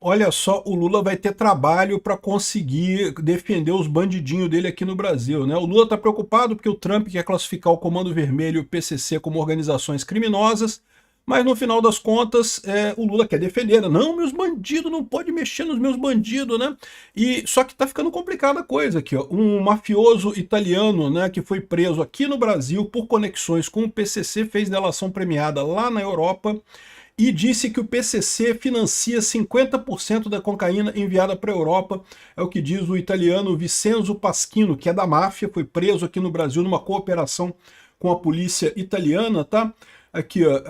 Olha só, o Lula vai ter trabalho para conseguir defender os bandidinhos dele aqui no Brasil, né? O Lula está preocupado porque o Trump quer classificar o Comando Vermelho e o PCC como organizações criminosas, mas no final das contas o Lula quer defender, né? Não, meus bandidos, não pode mexer nos meus bandidos, né? E só que está ficando complicada a coisa aqui, ó. Um mafioso italiano, né, que foi preso aqui no Brasil por conexões com o PCC, fez delação premiada lá na Europa e disse que o PCC financia 50% da cocaína enviada para a Europa. É o que diz o italiano Vincenzo Paschino, que é da máfia, foi preso aqui no Brasil numa cooperação com a polícia italiana, tá? Aqui, ó,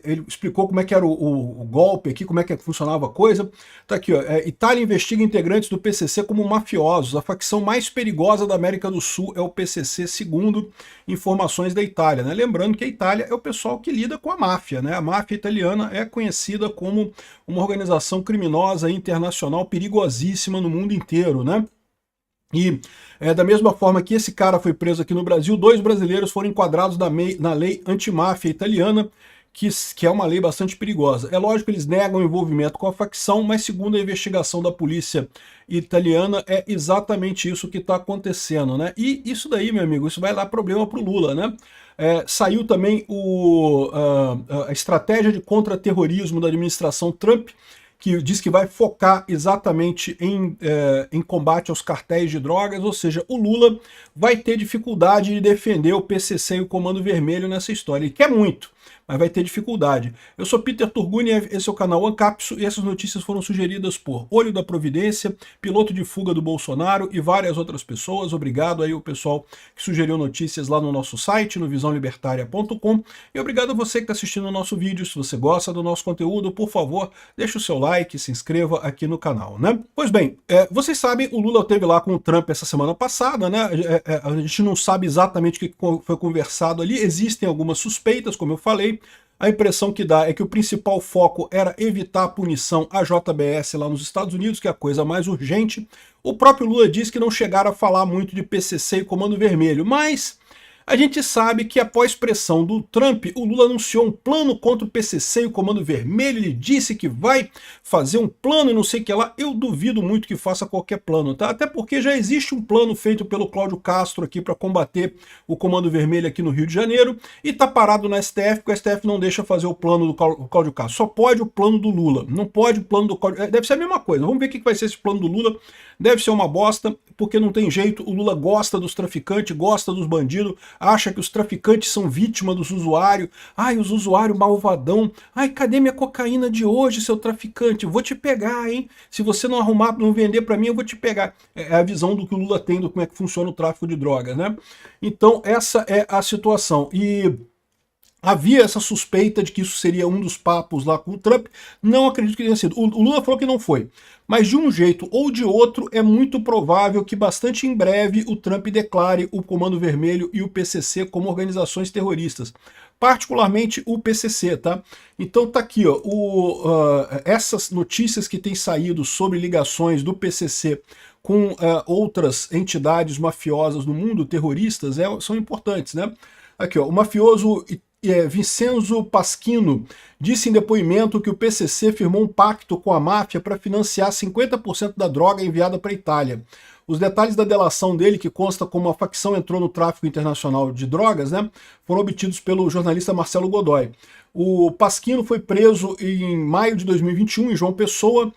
ele explicou como é que era o golpe aqui, como é que funcionava a coisa. Tá aqui, ó, Itália investiga integrantes do PCC como mafiosos. A facção mais perigosa da América do Sul é o PCC, segundo informações da Itália, né? Lembrando que a Itália é o pessoal que lida com a máfia, né? A máfia italiana é conhecida como uma organização criminosa internacional perigosíssima no mundo inteiro, né? E da mesma forma que esse cara foi preso aqui no Brasil, 2 brasileiros foram enquadrados na lei antimáfia italiana, que é uma lei bastante perigosa. É lógico que eles negam o envolvimento com a facção, mas segundo a investigação da polícia italiana, é exatamente isso que está acontecendo, né? E isso daí, meu amigo, isso vai dar problema para o Lula, né? Saiu também a estratégia de contra-terrorismo da administração Trump, que diz que vai focar exatamente em combate aos cartéis de drogas, ou seja, o Lula vai ter dificuldade de defender o PCC e o Comando Vermelho nessa história. Ele quer muito, mas vai ter dificuldade. Eu sou Peter Turguni, esse é o canal Ancapso, e essas notícias foram sugeridas por Olho da Providência, piloto de fuga do Bolsonaro e várias outras pessoas. Obrigado aí o pessoal que sugeriu notícias lá no nosso site, no visãolibertaria.com, e obrigado a você que está assistindo o nosso vídeo. Se você gosta do nosso conteúdo, por favor, deixe o seu like, se inscreva aqui no canal, né? Pois bem, vocês sabem, o Lula esteve lá com o Trump essa semana passada, né? A gente não sabe exatamente o que foi conversado ali, existem algumas suspeitas, como eu falei. A impressão que dá é que o principal foco era evitar a punição à JBS lá nos Estados Unidos, que é a coisa mais urgente. O próprio Lula disse que não chegaram a falar muito de PCC e Comando Vermelho, mas a gente sabe que após pressão do Trump, o Lula anunciou um plano contra o PCC e o Comando Vermelho. Ele disse que vai fazer um plano e não sei o que lá. Eu duvido muito que faça qualquer plano, tá? Até porque já existe um plano feito pelo Cláudio Castro aqui para combater o Comando Vermelho aqui no Rio de Janeiro e tá parado na STF, porque a STF não deixa fazer o plano do Cláudio Castro. Só pode o plano do Lula, não pode o plano do Cláudio. Deve ser a mesma coisa. Vamos ver o que vai ser esse plano do Lula. Deve ser uma bosta, porque não tem jeito. O Lula gosta dos traficantes, gosta dos bandidos, acha que os traficantes são vítima dos usuários. Ai, os usuários malvadão. Ai, cadê minha cocaína de hoje, seu traficante? Vou te pegar, hein? Se você não arrumar, não vender para mim, eu vou te pegar. É a visão do que o Lula tem do como é que funciona o tráfico de drogas, né? Então, essa é a situação. E havia essa suspeita de que isso seria um dos papos lá com o Trump. Não acredito que tenha sido. O Lula falou que não foi. Mas de um jeito ou de outro, é muito provável que bastante em breve o Trump declare o Comando Vermelho e o PCC como organizações terroristas. Particularmente o PCC, tá? Então tá aqui, ó, essas notícias que têm saído sobre ligações do PCC com outras entidades mafiosas no mundo, terroristas, são importantes, né? Aqui, ó, o mafioso Vincenzo Paschino disse em depoimento que o PCC firmou um pacto com a máfia para financiar 50% da droga enviada para a Itália. Os detalhes da delação dele, que consta como a facção entrou no tráfico internacional de drogas, né, foram obtidos pelo jornalista Marcelo Godoy. O Paschino foi preso em maio de 2021 em João Pessoa,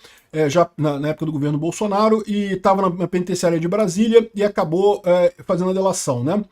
já na época do governo Bolsonaro, e estava na penitenciária de Brasília e acabou fazendo a delação, né?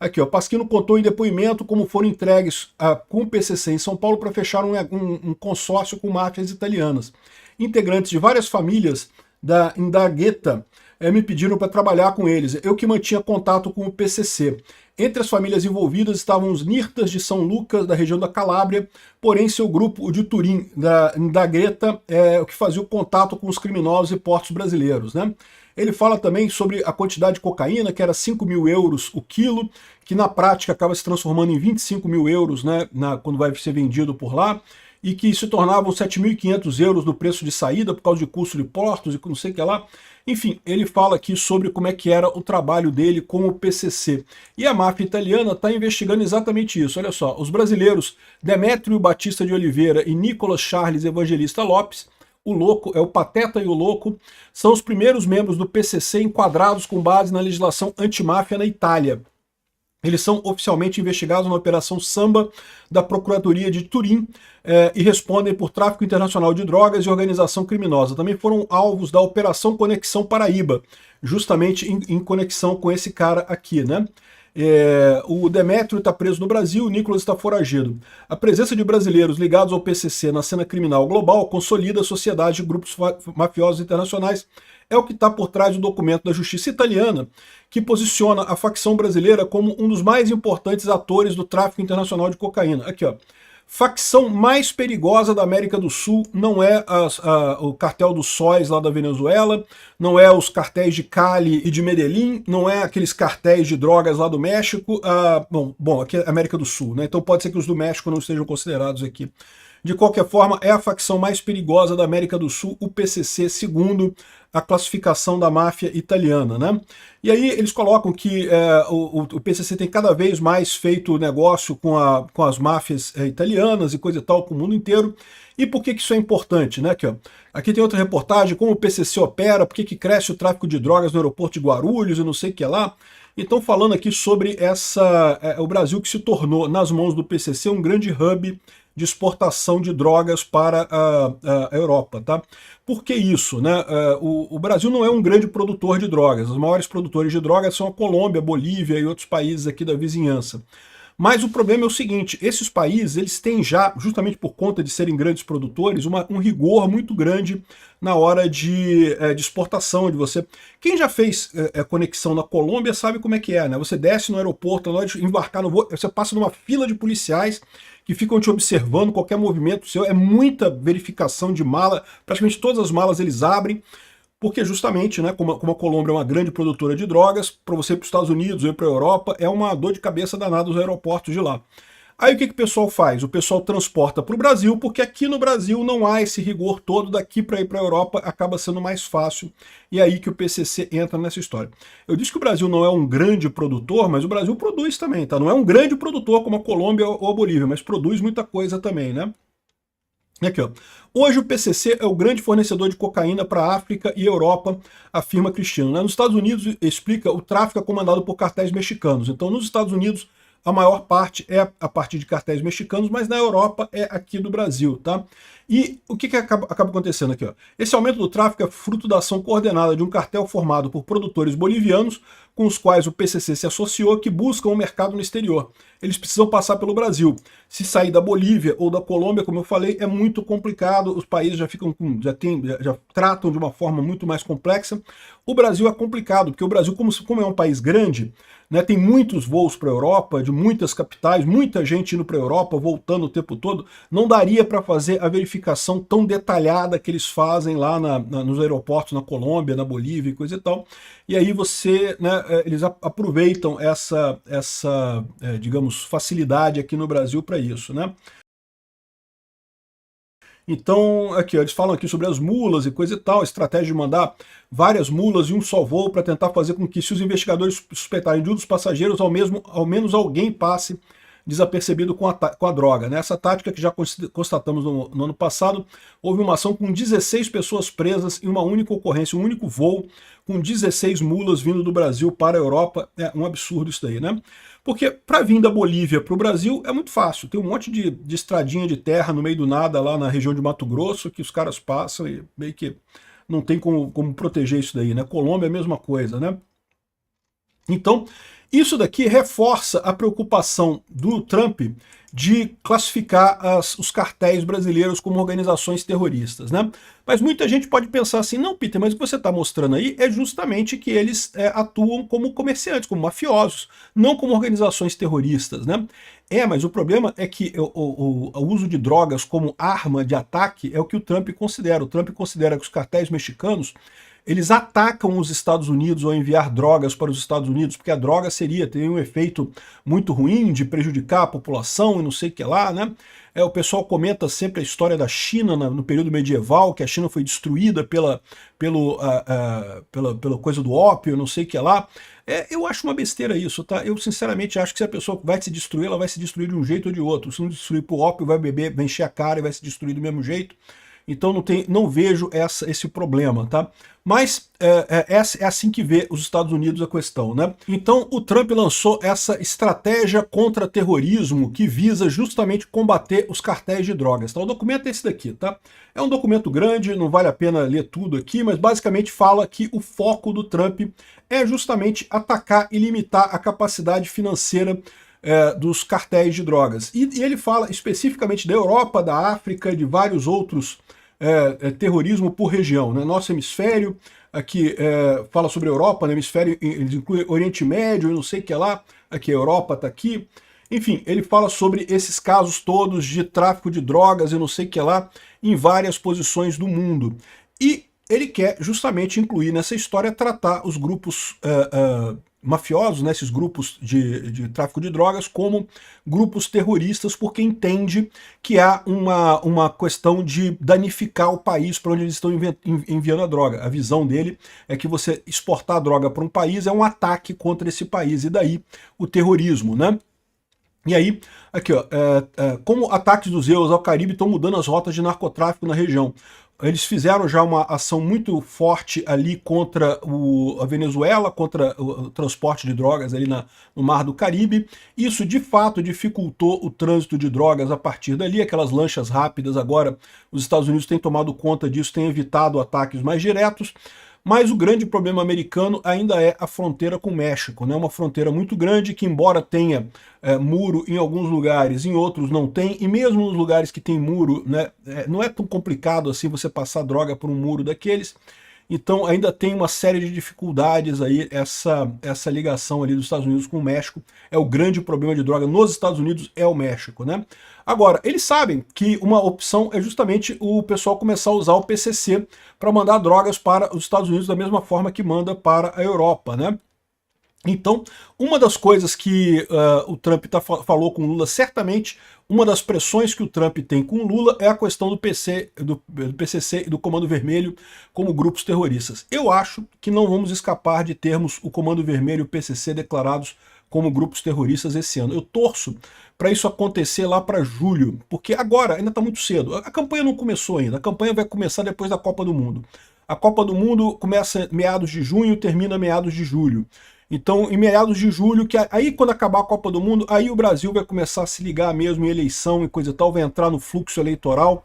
Aqui, ó, Paschino contou em depoimento como foram entregues com o PCC em São Paulo para fechar um consórcio com máfias italianas. Integrantes de várias famílias da Ndrangheta me pediram para trabalhar com eles. Eu que mantinha contato com o PCC. Entre as famílias envolvidas estavam os Nirtas de São Lucas, da região da Calábria, porém seu grupo, o de Turim, da Ndrangheta, é o que fazia o contato com os criminosos e portos brasileiros, né? Ele fala também sobre a quantidade de cocaína, que era 5 mil euros o quilo, que na prática acaba se transformando em 25 mil euros, né, quando vai ser vendido por lá. e que se tornavam 7.500 euros no preço de saída por causa de custo de portos e não sei o que lá. Enfim, ele fala aqui sobre como é que era o trabalho dele com o PCC. E a máfia italiana está investigando exatamente isso. Olha só, os brasileiros Demétrio Batista de Oliveira e Nicolas Charles Evangelista Lopes, o Louco, é o Pateta e o Louco, são os primeiros membros do PCC enquadrados com base na legislação antimáfia na Itália. Eles são oficialmente investigados na Operação Samba da Procuradoria de Turim e respondem por tráfico internacional de drogas e organização criminosa. Também foram alvos da Operação Conexão Paraíba, justamente em conexão com esse cara aqui, né? O Demétrio está preso no Brasil, o Nicolas está foragido. A presença de brasileiros ligados ao PCC na cena criminal global consolida a sociedade de grupos mafiosos internacionais. É o que está por trás do documento da justiça italiana, que posiciona a facção brasileira como um dos mais importantes atores do tráfico internacional de cocaína. Aqui, ó. Facção mais perigosa da América do Sul não é o cartel dos sóis lá da Venezuela, não é os cartéis de Cali e de Medellín, não é aqueles cartéis de drogas lá do México. Bom, aqui é América do Sul, né? Então pode ser que os do México não estejam considerados aqui. De qualquer forma, é a facção mais perigosa da América do Sul, o PCC, segundo a classificação da máfia italiana, né? E aí eles colocam que o PCC tem cada vez mais feito negócio com as máfias italianas e coisa e tal, com o mundo inteiro. E por que isso é importante, né? Aqui tem outra reportagem, como o PCC opera, por que cresce o tráfico de drogas no aeroporto de Guarulhos e não sei o que lá. Então falando aqui sobre o Brasil que se tornou, nas mãos do PCC, um grande hub de exportação de drogas para a Europa, tá? Por que isso, né? O Brasil não é um grande produtor de drogas. Os maiores produtores de drogas são a Colômbia, a Bolívia e outros países aqui da vizinhança. Mas o problema é o seguinte, esses países eles têm já, justamente por conta de serem grandes produtores, um rigor muito grande na hora de exportação de você. Quem já fez conexão na Colômbia sabe como é que é, né? Você desce no aeroporto, na hora de embarcar no voo, você passa numa fila de policiais que ficam te observando, qualquer movimento seu, é muita verificação de mala, praticamente todas as malas eles abrem, porque justamente, né, como a Colômbia é uma grande produtora de drogas, para você ir para os Estados Unidos ou ir para a Europa, é uma dor de cabeça danada os aeroportos de lá. Aí o que o pessoal faz? O pessoal transporta para o Brasil, porque aqui no Brasil não há esse rigor todo, daqui para ir para a Europa acaba sendo mais fácil, e é aí que o PCC entra nessa história. Eu disse que o Brasil não é um grande produtor, mas o Brasil produz também, tá? Não é um grande produtor como a Colômbia ou a Bolívia, mas produz muita coisa também, né? Aqui, ó. Hoje o PCC é o grande fornecedor de cocaína para a África e Europa, afirma Cristiano. Nos Estados Unidos, explica, o tráfico é comandado por cartéis mexicanos. Então, nos Estados Unidos, a maior parte é a partir de cartéis mexicanos, mas na Europa é aqui do Brasil, tá? E o que acaba acontecendo aqui, ó? Esse aumento do tráfico é fruto da ação coordenada de um cartel formado por produtores bolivianos, com os quais o PCC se associou, que buscam um mercado no exterior. Eles precisam passar pelo Brasil. Se sair da Bolívia ou da Colômbia, como eu falei, é muito complicado, os países já tratam de uma forma muito mais complexa. O Brasil é complicado, porque o Brasil, como é um país grande, né, tem muitos voos para a Europa, de muitas capitais, muita gente indo para a Europa, voltando o tempo todo, não daria para fazer a verificação tão detalhada que eles fazem lá nos aeroportos na Colômbia, na Bolívia e coisa e tal. E aí eles aproveitam essa digamos, facilidade aqui no Brasil para isso, né? Então, aqui, ó, eles falam aqui sobre as mulas e coisa e tal, a estratégia de mandar várias mulas em um só voo para tentar fazer com que, se os investigadores suspeitarem de um dos passageiros, ao menos alguém passe desapercebido com a droga, né? Essa tática que já constatamos no ano passado, houve uma ação com 16 pessoas presas em uma única ocorrência, um único voo, com 16 mulas vindo do Brasil para a Europa. É um absurdo isso daí, né? Porque para vir da Bolívia para o Brasil é muito fácil, tem um monte de estradinha de terra no meio do nada lá na região de Mato Grosso que os caras passam e meio que não tem como proteger isso daí, né? Colômbia é a mesma coisa, né? Então, isso daqui reforça a preocupação do Trump de classificar os cartéis brasileiros como organizações terroristas, né? Mas muita gente pode pensar assim, não, Peter, mas o que você está mostrando aí é justamente que eles atuam como comerciantes, como mafiosos, não como organizações terroristas, né? Mas o problema é que o uso de drogas como arma de ataque é o que o Trump considera. O Trump considera que os cartéis mexicanos eles atacam os Estados Unidos ao enviar drogas para os Estados Unidos, porque a droga teria um efeito muito ruim de prejudicar a população e não sei o que lá, né? O pessoal comenta sempre a história da China no período medieval, que a China foi destruída pela coisa do ópio, não sei o que lá. Eu acho uma besteira isso, tá? Eu sinceramente acho que se a pessoa vai se destruir, ela vai se destruir de um jeito ou de outro. Se não destruir por ópio, vai beber, vai encher a cara e vai se destruir do mesmo jeito. Então não vejo esse problema, tá? Mas é assim que vê os Estados Unidos a questão, né? Então o Trump lançou essa estratégia contra terrorismo que visa justamente combater os cartéis de drogas, tá? O documento é esse daqui, tá? É um documento grande, não vale a pena ler tudo aqui, mas basicamente fala que o foco do Trump é justamente atacar e limitar a capacidade financeira dos cartéis de drogas. E ele fala especificamente da Europa, da África, de vários outros terrorismo por região, né? Nosso hemisfério, aqui fala sobre a Europa, no hemisfério eles incluem Oriente Médio, não sei o que lá, aqui a Europa está aqui. Enfim, ele fala sobre esses casos todos de tráfico de drogas e não sei o que lá, em várias posições do mundo. E ele quer justamente incluir nessa história, tratar os grupos mafiosos, né, esses grupos de tráfico de drogas, como grupos terroristas, porque entende que há uma questão de danificar o país para onde eles estão enviando a droga. A visão dele é que você exportar droga para um país é um ataque contra esse país, e daí o terrorismo, né? E aí, aqui ó, como ataques dos EUs ao Caribe estão mudando as rotas de narcotráfico na região. Eles fizeram já uma ação muito forte ali contra a Venezuela, contra o transporte de drogas ali no Mar do Caribe. Isso, de fato, dificultou o trânsito de drogas a partir dali. Aquelas lanchas rápidas agora, os Estados Unidos têm tomado conta disso, têm evitado ataques mais diretos. Mas o grande problema americano ainda é a fronteira com o México, né? Uma fronteira muito grande que, embora tenha muro em alguns lugares, em outros não tem, e mesmo nos lugares que tem muro, né, não é tão complicado assim você passar droga por um muro daqueles. Então ainda tem uma série de dificuldades aí, essa ligação ali dos Estados Unidos com o México. É o grande problema de droga nos Estados Unidos, é o México, né? Agora, eles sabem que uma opção é justamente o pessoal começar a usar o PCC para mandar drogas para os Estados Unidos da mesma forma que manda para a Europa, né? Então, uma das coisas que o Trump falou com o Lula, certamente, uma das pressões que o Trump tem com o Lula é a questão do PCC e do Comando Vermelho como grupos terroristas. Eu acho que não vamos escapar de termos o Comando Vermelho e o PCC declarados como grupos terroristas esse ano. Eu torço para isso acontecer lá para julho, porque agora ainda está muito cedo. A campanha não começou ainda, a campanha vai começar depois da Copa do Mundo. A Copa do Mundo começa meados de junho, termina meados de julho. Então, em meados de julho, aí quando acabar a Copa do Mundo, aí o Brasil vai começar a se ligar mesmo em eleição e coisa e tal, vai entrar no fluxo eleitoral.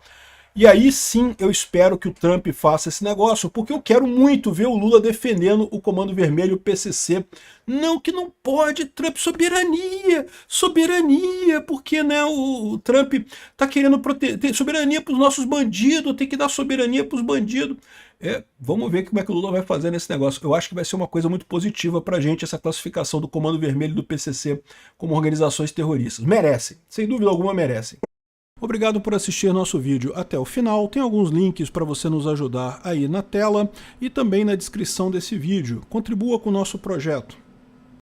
E aí sim eu espero que o Trump faça esse negócio, porque eu quero muito ver o Lula defendendo o Comando Vermelho e o PCC. Não, que não pode, Trump, soberania, soberania, porque né, o Trump tá querendo ter soberania para os nossos bandidos, tem que dar soberania para os bandidos. Vamos ver como é que o Lula vai fazer nesse negócio. Eu acho que vai ser uma coisa muito positiva pra gente essa classificação do Comando Vermelho e do PCC como organizações terroristas. Merecem, sem dúvida alguma merecem. Obrigado por assistir nosso vídeo até o final. Tem alguns links para você nos ajudar aí na tela e também na descrição desse vídeo. Contribua com o nosso projeto.